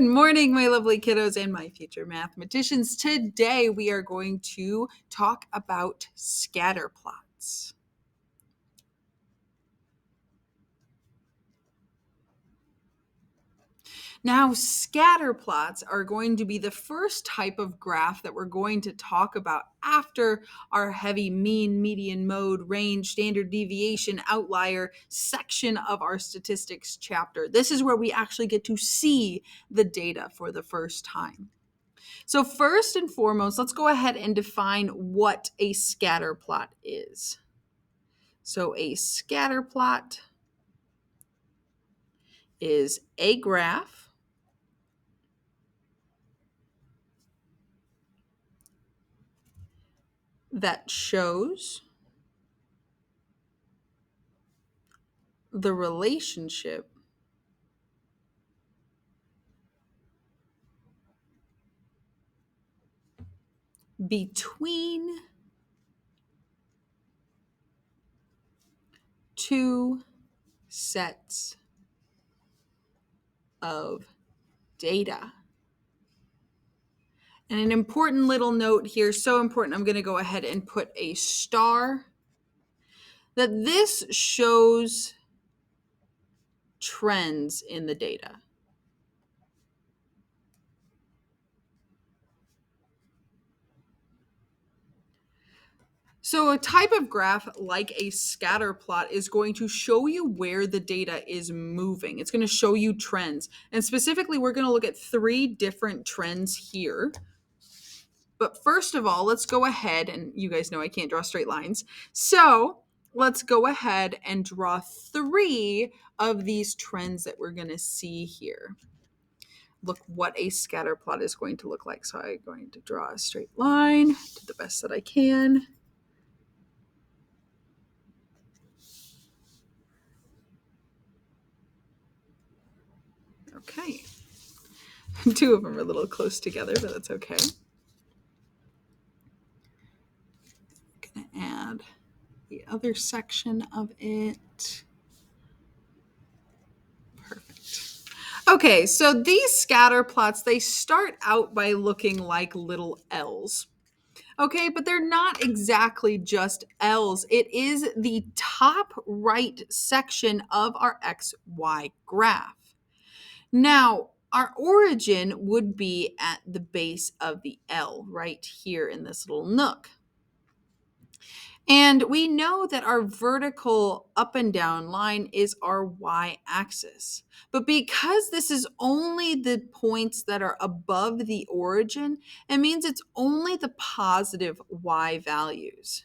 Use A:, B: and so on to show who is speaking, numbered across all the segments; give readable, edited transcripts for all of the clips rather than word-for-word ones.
A: morning, my lovely kiddos and my future mathematicians. Today we are going to talk about scatterplots. Now, scatterplots are going to be the first type of graph that we're going to talk about after our heavy mean, median, mode, range, standard deviation, outlier section of our statistics chapter. This is where we actually get to see the data for the first time. So first and foremost, let's go ahead and define what a scatterplot is. So a scatterplot is a graph that shows the relationship between two sets of data. And an important little note here, so important, I'm going to go ahead and put a star, that this shows trends in the data. So a type of graph like a scatter plot is going to show you where the data is moving. It's going to show you trends. And specifically, we're going to look at 3 different trends here. But first of all, let's go ahead, and you guys know I can't draw straight lines. So let's go ahead and draw 3 of these trends that we're going to see here. Look what a scatter plot is going to look like. So I'm going to draw a straight line, do the best that I can. Okay. 2 of them are a little close together, but that's okay. I'm going to add the other section of it. Perfect. Okay, so these scatter plots, they start out by looking like little L's. Okay, but they're not exactly just L's. It is the top right section of our XY graph. Now, our origin would be at the base of the L right here in this little nook. And we know that our vertical up and down line is our y-axis. But because this is only the points that are above the origin, it means it's only the positive y values.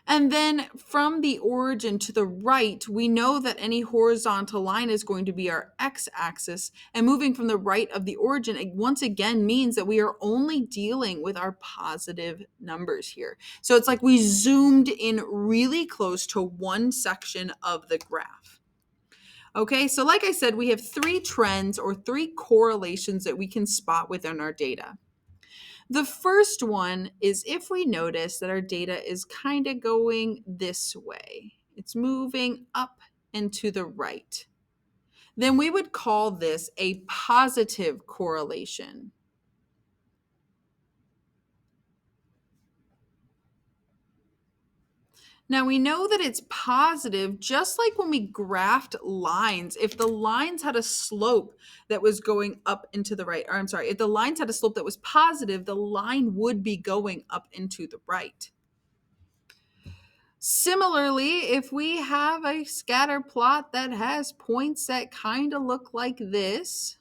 A: And then from the origin to the right, we know that any horizontal line is going to be our x-axis. And moving from the right of the origin, it once again means that we are only dealing with our positive numbers here. So it's like we zoomed in really close to one section of the graph. Okay, so like I said, we have 3 trends or 3 correlations that we can spot within our data. The first one is if we notice that our data is kind of going this way, it's moving up and to the right, then we would call this a positive correlation. Now we know that it's positive just like when we graphed lines. If the lines had a slope that was going up into the right, or I'm sorry, if the lines had a slope that was positive, the line would be going up into the right. Similarly, if we have a scatter plot that has points that kind of look like this,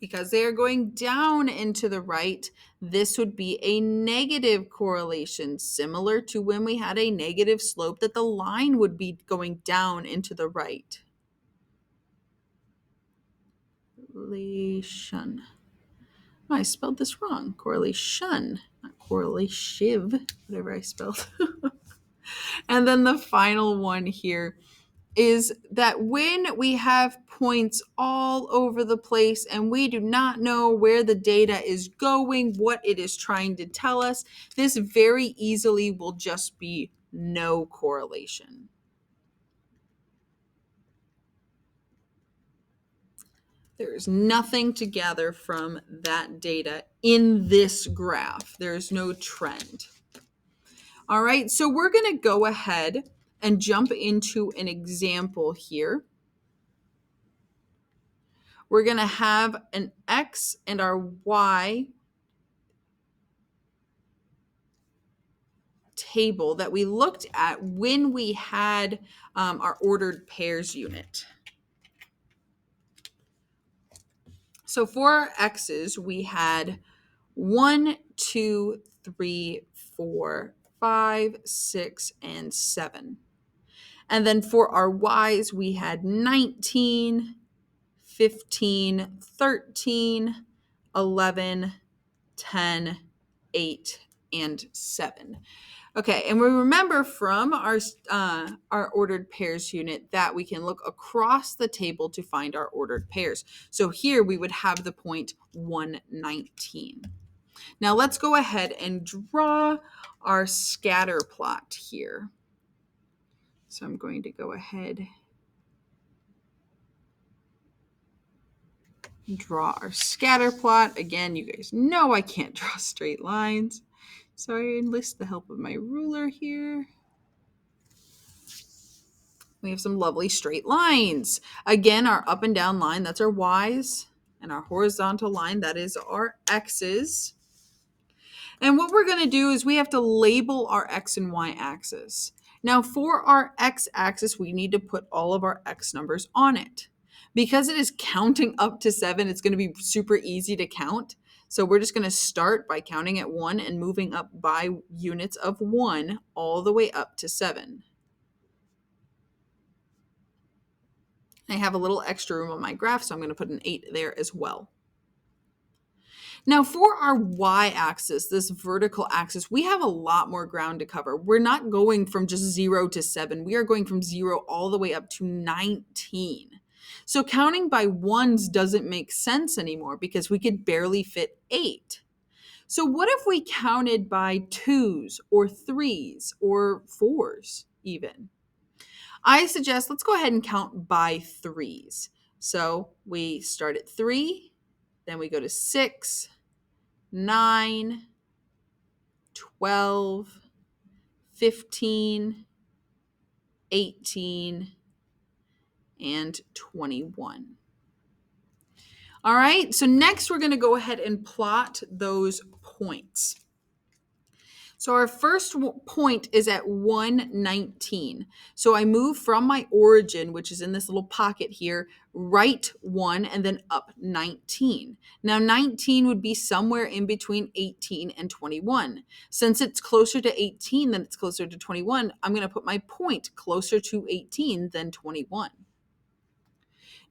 A: because they are going down into the right, this would be a negative correlation, similar to when we had a negative slope that the line would be going down into the right. Correlation. Oh, I spelled this wrong. Correlation, not correlation, whatever I spelled. And then the final one here is that when we have points all over the place and we do not know where the data is going, what it is trying to tell us, this very easily will just be no correlation. There's nothing to gather from that data in this graph. There's no trend. All right, so we're going to go ahead and jump into an example here. We're going to have an X and our Y table that we looked at when we had our ordered pairs unit. So for our X's, we had 1, 2, 3, 4, 5, 6, and 7. And then for our Y's, we had 19, 15, 13, 11, 10, 8, and 7. Okay, and we remember from our ordered pairs unit that we can look across the table to find our ordered pairs. So here we would have the point 119. Now let's go ahead and draw our scatter plot here. So I'm going to go ahead and draw our scatter plot. Again, you guys know I can't draw straight lines, so I enlist the help of my ruler here. We have some lovely straight lines. Again, our up and down line, that's our Y's, and our horizontal line, that is our X's. And what we're going to do is we have to label our X and Y axis. Now for our X axis, we need to put all of our X numbers on it. Because it is counting up to 7, it's going to be super easy to count. So we're just going to start by counting at 1 and moving up by units of 1 all the way up to 7. I have a little extra room on my graph, so I'm going to put an 8 there as well. Now for our y-axis, this vertical axis, we have a lot more ground to cover. We're not going from just 0 to 7. We are going from 0 all the way up to 19. So counting by ones doesn't make sense anymore because we could barely fit 8. So what if we counted by 2s or 3s or 4s even? I suggest let's go ahead and count by 3s. So we start at 3, then we go to 6, 9, 12, 15, 18, and 21. All right, so next we're going to go ahead and plot those points. So our first point is at 119. So I move from my origin, which is in this little pocket here, right 1 and then up 19. Now 19 would be somewhere in between 18 and 21. Since it's closer to 18 than it's closer to 21, I'm going to put my point closer to 18 than 21.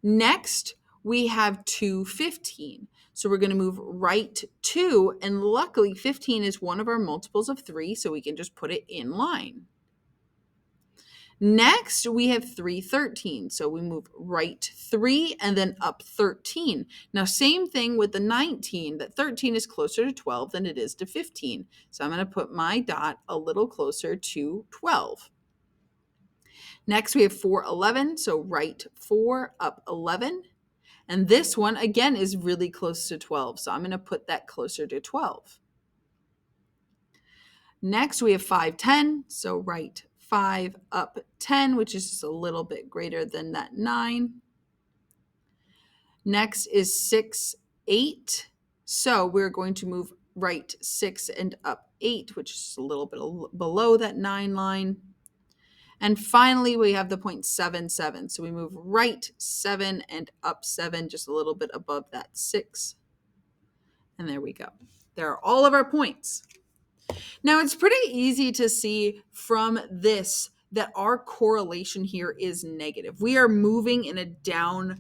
A: Next, we have 215. So we're going to move right 2, and luckily 15 is one of our multiples of 3, so we can just put it in line. Next, we have 313. So we move right 3 and then up 13. Now, same thing with the 19, that 13 is closer to 12 than it is to 15. So I'm going to put my dot a little closer to 12. Next, we have 411. So right 4, up 11. And this one, again, is really close to 12. So I'm going to put that closer to 12. Next, we have 510. So right 5, up 10, which is just a little bit greater than that 9. Next is 6, 8. So we're going to move right 6 and up 8, which is a little bit below that 9 line. And finally, we have the point 77. So we move right 7 and up 7, just a little bit above that 6. And there we go. There are all of our points. Now, it's pretty easy to see from this that our correlation here is negative. We are moving in a down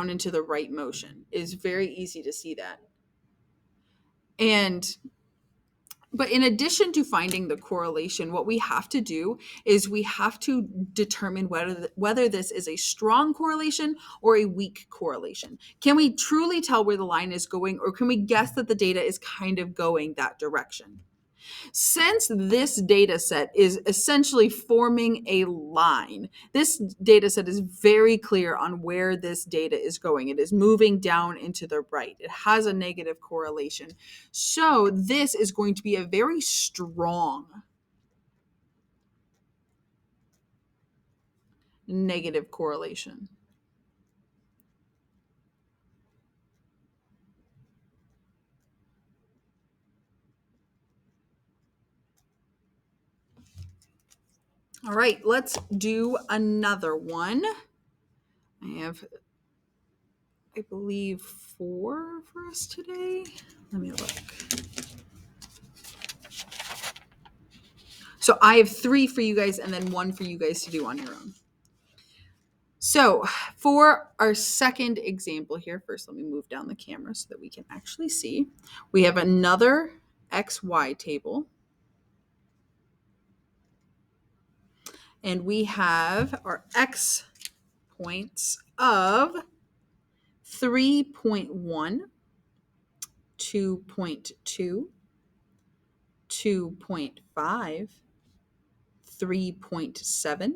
A: into the right motion. It is very easy to see that. But in addition to finding the correlation, what we have to do is we have to determine whether this is a strong correlation or a weak correlation. Can we truly tell where the line is going, or can we guess that the data is kind of going that direction? Since this data set is essentially forming a line, this data set is very clear on where this data is going. It is moving down into the right. It has a negative correlation. So this is going to be a very strong negative correlation. All right, let's do another one. I have, I believe, 4 for us today. Let me look. So I have 3 for you guys and then 1 for you guys to do on your own. So for our second example here, first let me move down the camera so that we can actually see. We have another XY table. And we have our X points of 3.1, 2.2, 2.5, 3.7,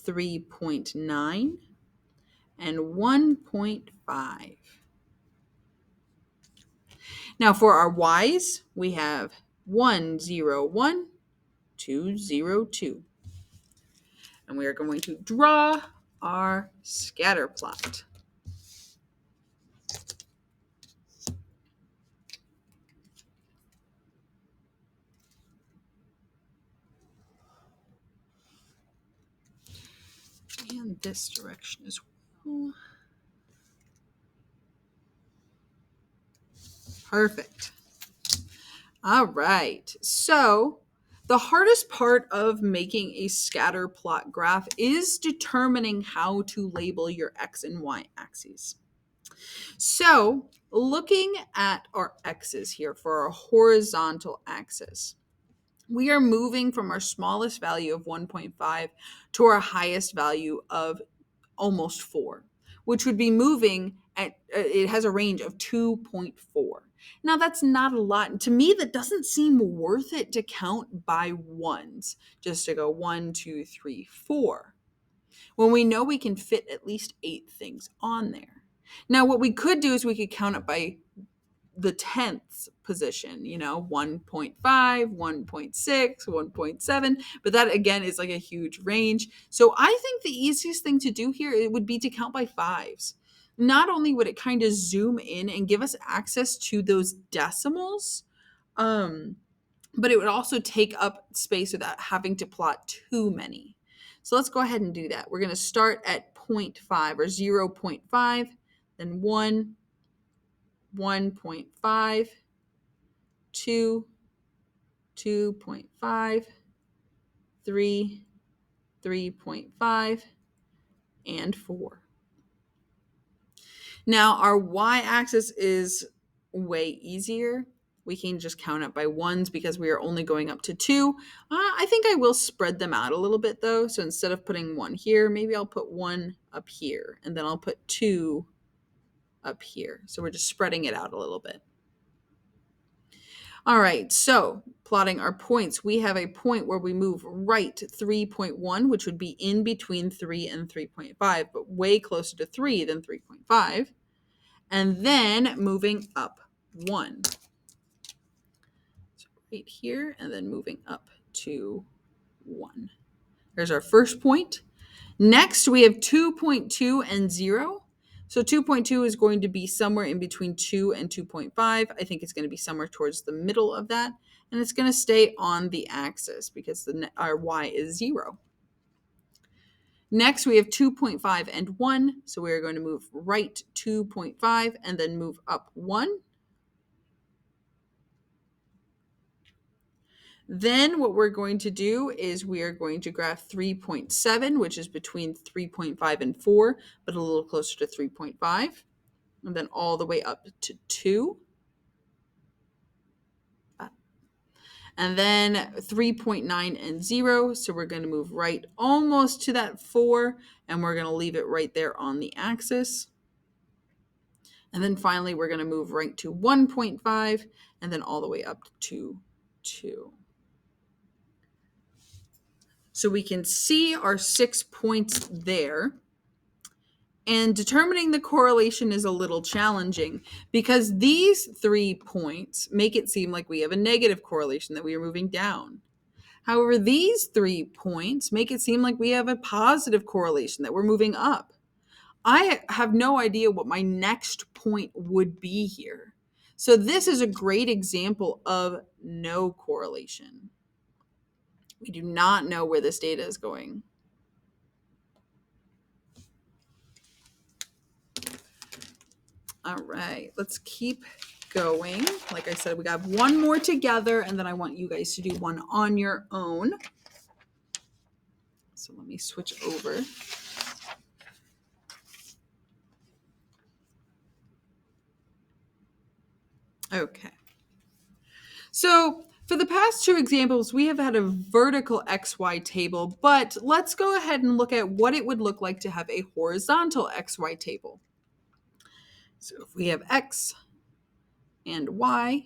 A: 3.9, and 1.5. Now for our Y's, we have 1, 0, 1, 2, 0, 2. And we are going to draw our scatter plot. And this direction as well. Perfect. All right. So the hardest part of making a scatter plot graph is determining how to label your X and Y axes. So looking at our X's here for our horizontal axis, we are moving from our smallest value of 1.5 to our highest value of almost 4, which would be moving at, it has a range of 2.4. Now, that's not a lot. To me, that doesn't seem worth it to count by ones, just to go 1, 2, 3, 4, when we know we can fit at least 8 things on there. Now, what we could do is we could count it by the 10th position, 1.5, 1.6, 1.7, but that again is like a huge range. So I think the easiest thing to do here, it would be to count by 5s. Not only would it kind of zoom in and give us access to those decimals, but it would also take up space without having to plot too many. So let's go ahead and do that. We're going to start at 0.5 or 0.5, then 1, 1.5, 2, 2.5, 3, 3.5, and 4. Now our y-axis is way easier. We can just count it by ones because we are only going up to 2. I think I will spread them out a little bit though. So instead of putting 1 here, maybe I'll put 1 up here, and then I'll put 2 up here. So we're just spreading it out a little bit. All right, so plotting our points, we have a point where we move right 3.1, which would be in between 3 and 3.5, but way closer to 3 than 3.5. And then moving up 1. So right here, and then moving up to 1. There's our first point. Next, we have 2.2 and 0. So 2.2 is going to be somewhere in between 2 and 2.5. I think it's going to be somewhere towards the middle of that. And it's going to stay on the axis because our y is 0. Next, we have 2.5 and 1. So we're going to move right 2.5 and then move up 1. Then what we're going to do is we are going to graph 3.7, which is between 3.5 and 4, but a little closer to 3.5. And then all the way up to 2. And then 3.9 and 0. So we're going to move right almost to that 4, and we're going to leave it right there on the axis. And then finally, we're going to move right to 1.5, and then all the way up to 2. So we can see our 6 points there. And determining the correlation is a little challenging because these 3 points make it seem like we have a negative correlation, that we are moving down. However, these 3 points make it seem like we have a positive correlation, that we're moving up. I have no idea what my next point would be here. So this is a great example of no correlation. We do not know where this data is going. All right, let's keep going. Like I said, we got one more together, and then I want you guys to do one on your own. So let me switch over. Okay. So for the past 2 examples, we have had a vertical XY table, but let's go ahead and look at what it would look like to have a horizontal XY table. So if we have X and Y,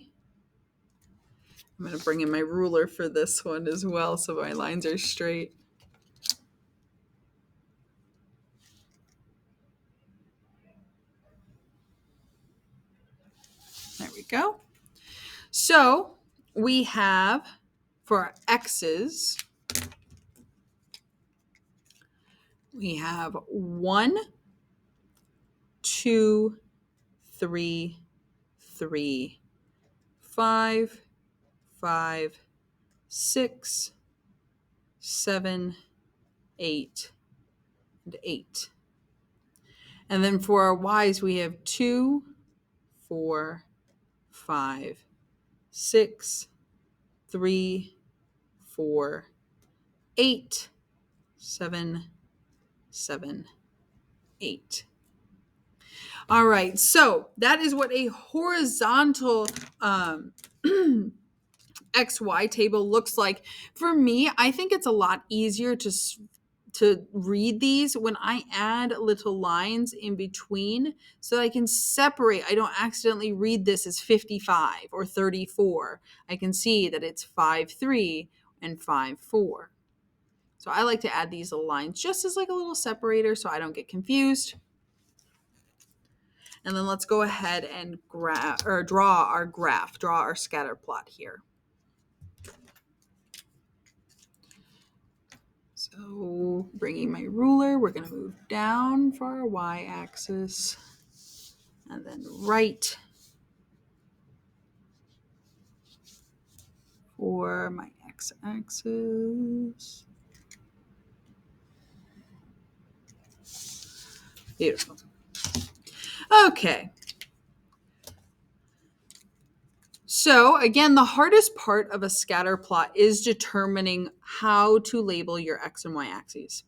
A: I'm going to bring in my ruler for this one as well so my lines are straight. There we go. So we have, for our X's, we have 1, 2, 3, 3, 5, 5, 6, 7, 8, and 8. And then for our Y's, we have 2, 4, 5, 6, 3, 4, 8, 7, 7, 8. All right, so that is what a horizontal XY table looks like. For me, I think it's a lot easier to read these when I add little lines in between so that I can separate. I don't accidentally read this as 55 or 34. I can see that it's 5, 3 and 5, 4. So I like to add these little lines just as like a little separator so I don't get confused. And then let's go ahead and draw our graph, draw our scatter plot here. So bringing my ruler, we're going to move down for our y-axis and then right for my x-axis. Beautiful. Okay. So again, the hardest part of a scatter plot is determining how to label your x and y axes.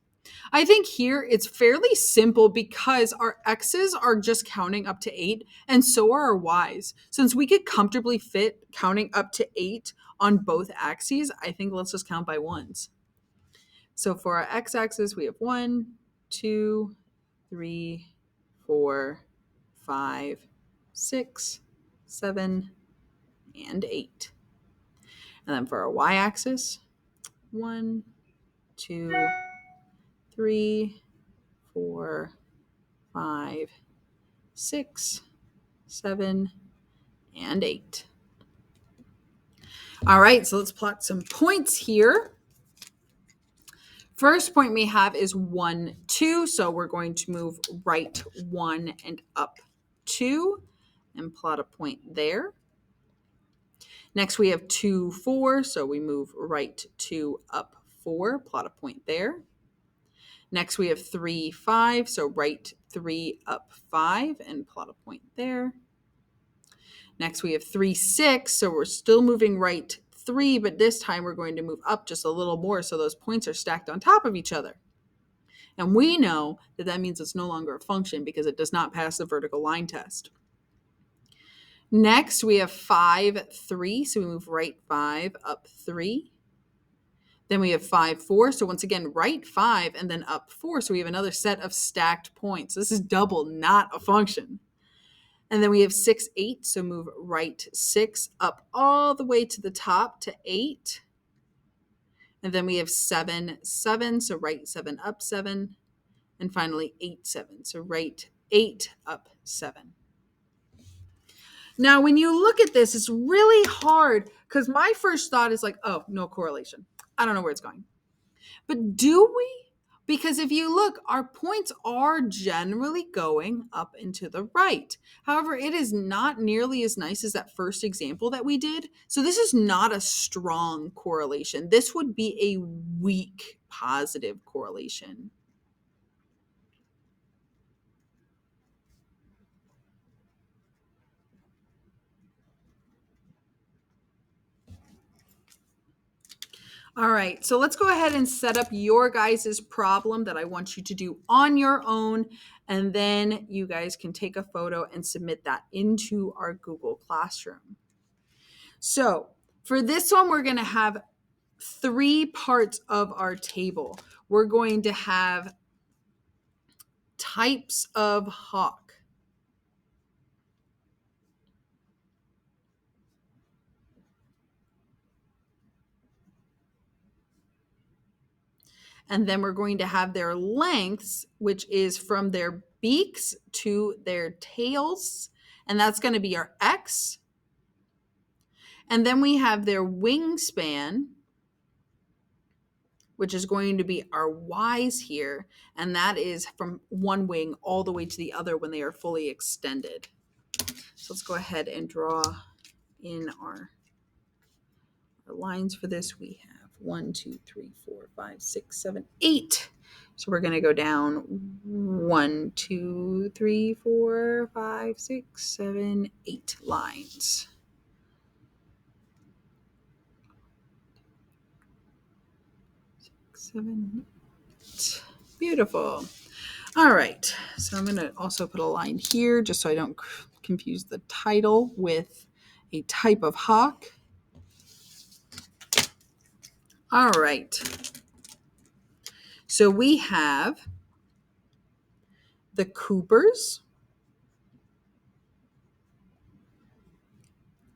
A: I think here it's fairly simple because our x's are just counting up to 8 and so are our y's. Since we could comfortably fit counting up to 8 on both axes, I think let's just count by ones. So for our x-axis, we have 1, 2, 3, 4, 5, 6, 7, and 8. And then for our y-axis, 1, 2, 3, 4, 5, 6, 7, and 8. All right, so let's plot some points here. First point we have is 1, 2. So we're going to move right 1 and up 2 and plot a point there. Next we have 2, 4. So we move right 2 up 4, plot a point there. Next we have 3, 5. So right 3 up 5 and plot a point there. Next we have 3, 6. So we're still moving right 3, but this time we're going to move up just a little more so those points are stacked on top of each other. And we know that that means it's no longer a function because it does not pass the vertical line test. Next, we have 5, 3. So we move right 5, up 3. Then we have 5, 4. So once again, right 5 and then up 4. So we have another set of stacked points. This is double, not a function. And then we have 6, 8. So move right 6 up all the way to the top to 8. And then we have 7, 7. So right 7 up 7. And finally 8, 7. So right 8 up 7. Now, when you look at this, it's really hard because my first thought is like, oh, no correlation. I don't know where it's going. But do we? Because if you look, our points are generally going up and to the right. However, it is not nearly as nice as that first example that we did. So this is not a strong correlation. This would be a weak positive correlation. All right, so let's go ahead and set up your guys' problem that I want you to do on your own, and then you guys can take a photo and submit that into our Google Classroom. So for this one, we're going to have 3 parts of our table. We're going to have types of hawk. And then we're going to have their lengths, which is from their beaks to their tails. And that's going to be our X. And then we have their wingspan, which is going to be our Y's here. And that is from one wing all the way to the other when they are fully extended. So let's go ahead and draw in our lines for this. We have 1, 2, 3, 4, 5, 6, 7, 8. So we're going to go down 1, 2, 3, 4, 5, 6, 7, 8 lines. 6, 7, 8. Beautiful. All right. So I'm going to also put a line here just so I don't confuse the title with a type of hawk. All right. So we have the Coopers,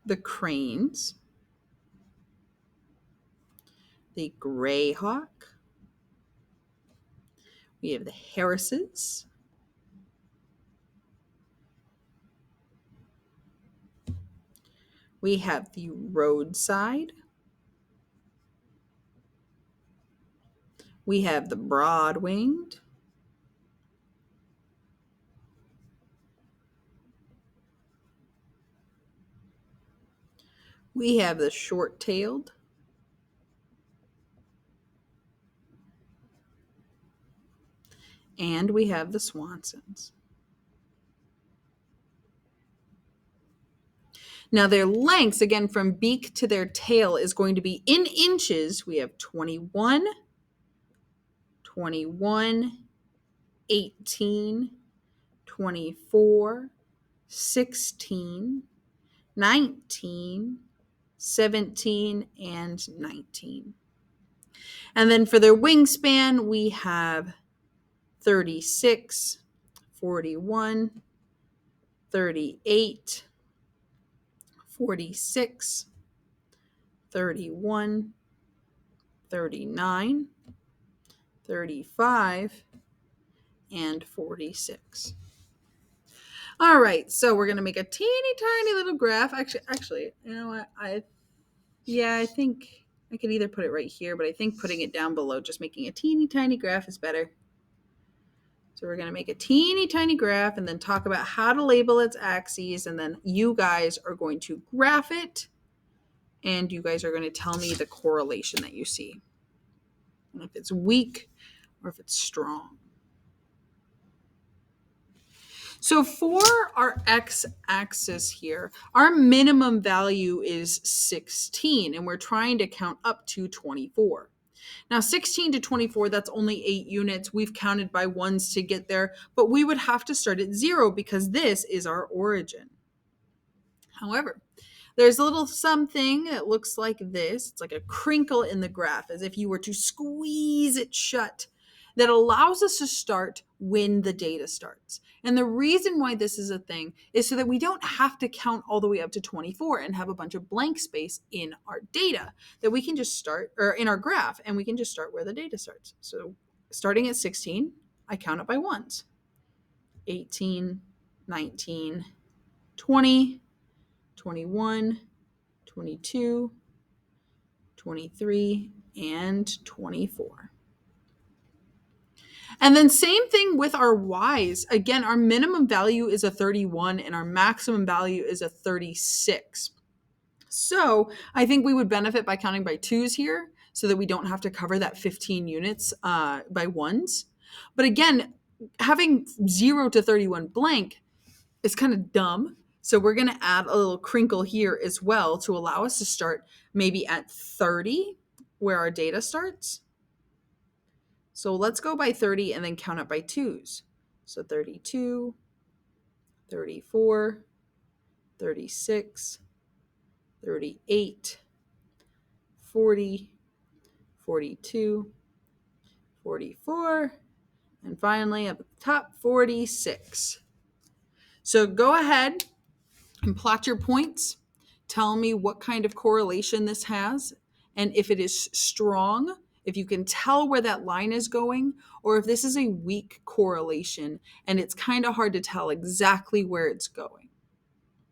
A: the cranes, the greyhawk, we have the Harrises, we have the roadside, we have the broad-winged, we have the short-tailed, and we have the Swansons. Now their lengths, again, from beak to their tail is going to be in inches. We have 21, 21, 18, 24, 16, 19, 17, and 19. And then for their wingspan, we have 36, 41, 38, 46, 31, 39, 35, and 46. All right, so we're going to make a teeny tiny little graph. Actually, you know what? I think I could either put it right here, but I think putting it down below, just making a teeny tiny graph is better. So we're going to make a teeny tiny graph and then talk about how to label its axes. And then you guys are going to graph it. And you guys are going to tell me the correlation that you see. And if it's weak or if it's strong. So for our x-axis here, our minimum value is 16, and we're trying to count up to 24. Now, 16 to 24, that's only 8 units. We've counted by ones to get there, but we would have to start at 0 because this is our origin. However, there's a little something that looks like this. It's like a crinkle in the graph, as if you were to squeeze it shut, that allows us to start when the data starts. And the reason why this is a thing is so that we don't have to count all the way up to 24 and have a bunch of blank space in our data, that we can just start, or in our graph, and we can just start where the data starts. So starting at 16, I count it by ones. 18, 19, 20, 21, 22, 23, and 24. And then same thing with our y's. Again, our minimum value is a 31 and our maximum value is a 36. So I think we would benefit by counting by twos here so that we don't have to cover that 15 units by ones. But again, having 0 to 31 blank is kind of dumb. So we're going to add a little crinkle here as well to allow us to start maybe at 30 where our data starts. So let's go by 30 and then count it by twos. So 32, 34, 36, 38, 40, 42, 44, and finally at the top, 46. So go ahead and plot your points. Tell me what kind of correlation this has, and if it is strong, if you can tell where that line is going, or if this is a weak correlation and it's kind of hard to tell exactly where it's going.